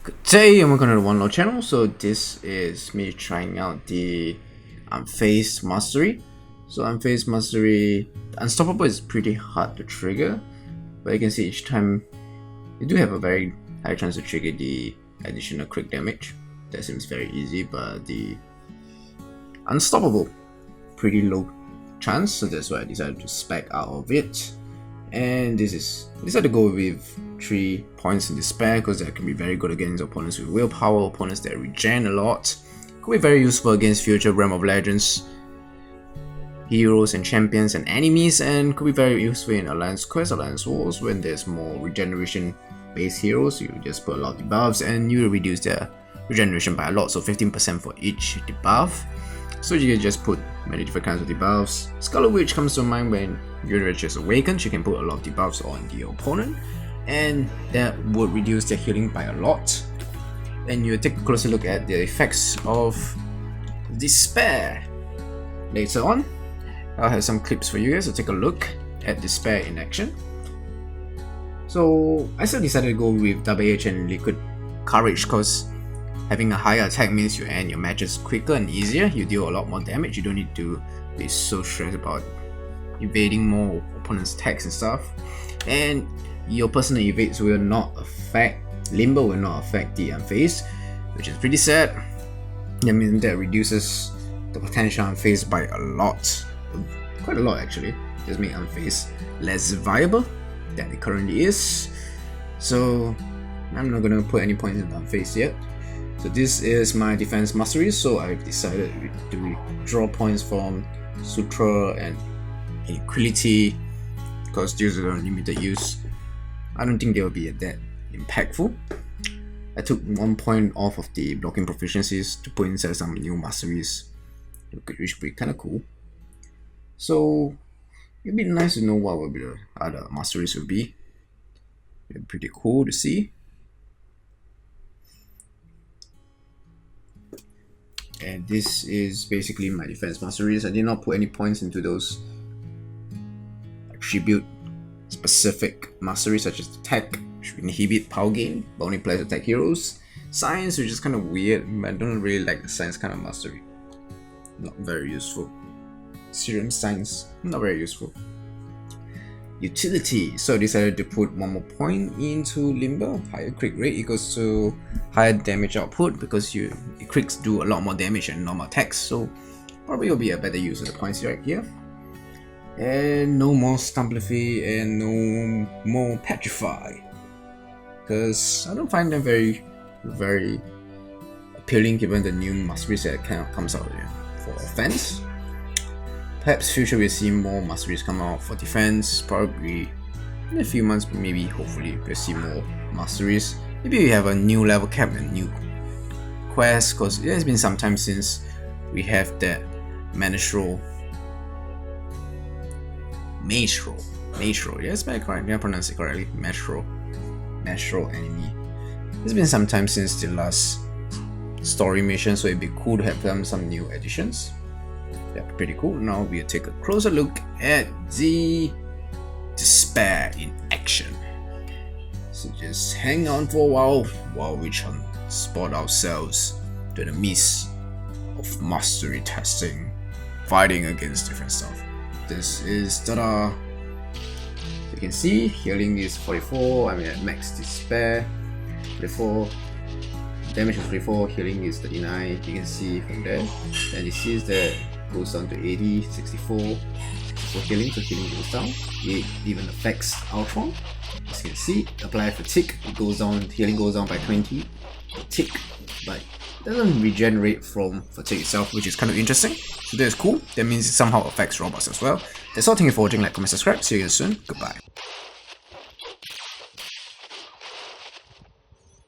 Good day and welcome to the TheOneLol channel. So this is me trying out the Unfazed Mastery. So Unfazed Mastery, Unstoppable is pretty hard to trigger, but you can see each time you do have a very high chance to trigger the additional crit damage. That seems very easy, but the Unstoppable, pretty low chance, so that's why I decided to spec out of it. And I decided to go with 3 points in despair because that can be very good against opponents with willpower, opponents that regen a lot. Could be very useful against future Realm of Legends heroes and champions and enemies, and could be very useful in Alliance Quests, Alliance Wars when there's more regeneration based heroes. You just put a lot of debuffs and you reduce their regeneration by a lot, so 15% for each debuff. So you can just put many different kinds of debuffs. Scarlet Witch comes to mind when Unit is awakened. You can put a lot of debuffs on the opponent, and that would reduce their healing by a lot. And you take a closer look at the effects of Despair. Later on, I'll have some clips for you guys to take a look at Despair in action. So I still decided to go with WH and Liquid Courage because having a higher attack means you end your matches quicker and easier. You deal a lot more damage. You don't need to be so stressed about evading more opponents' attacks and stuff. And your personal evades will not affect, Limber will not affect the Unfazed, which is pretty sad. That means that reduces the potential Unfazed by a lot. Quite a lot actually. Just make Unfazed less viable than it currently is. So I'm not gonna put any points in Unfazed yet. So this is my defense mastery, so I've decided to draw points from Sutra and Equality because these are limited use. I don't think they will be that impactful. I took 1 point off of the blocking proficiencies to put inside some new masteries, which would be kind of cool. So it'd be nice to know what will be the other masteries will be. It'd be pretty cool to see. And this is basically my defense masteries. I did not put any points into those attribute specific masteries such as attack, which inhibit power gain but only applies to attack heroes. Science, which is kind of weird, but I don't really like the science kind of mastery. Not very useful. Serum science, not very useful. Utility, so I decided to put 1 more point into Limber. Higher crit rate equals to higher damage output because crits do a lot more damage than normal attacks, so probably will be a better use of the points right here. And no more Stumblify and no more Petrify because I don't find them very appealing given the new masteries that kind of comes out here for offense. Perhaps future we'll see more masteries come out for defense, probably in a few months, maybe hopefully we'll see more masteries. Maybe we have a new level cap and new quest because it has been some time since we have that Mage Roll, yes, I pronounce it correctly, Mage Roll enemy. It's been some time since the last story mission, so it'd be cool to have some new additions. Yeah, pretty cool. Now we'll take a closer look at the Despair in action. So just hang on for a while we transport ourselves to the midst of mastery testing, fighting against different stuff. This is tada! You can see healing is 44, I'm at max Despair. 44, damage is 44, healing is 39, you can see from there. Then you see that goes down to 80, 64 healing, so healing goes down. It even affects Ultron. As you can see, apply fatigue, it goes down, healing goes down by 20 tick, but it doesn't regenerate from fatigue itself, which is kind of interesting. So that's cool. That means it somehow affects robots as well. That's all. Thank you for watching. Like, comment, subscribe. See you guys soon. Goodbye.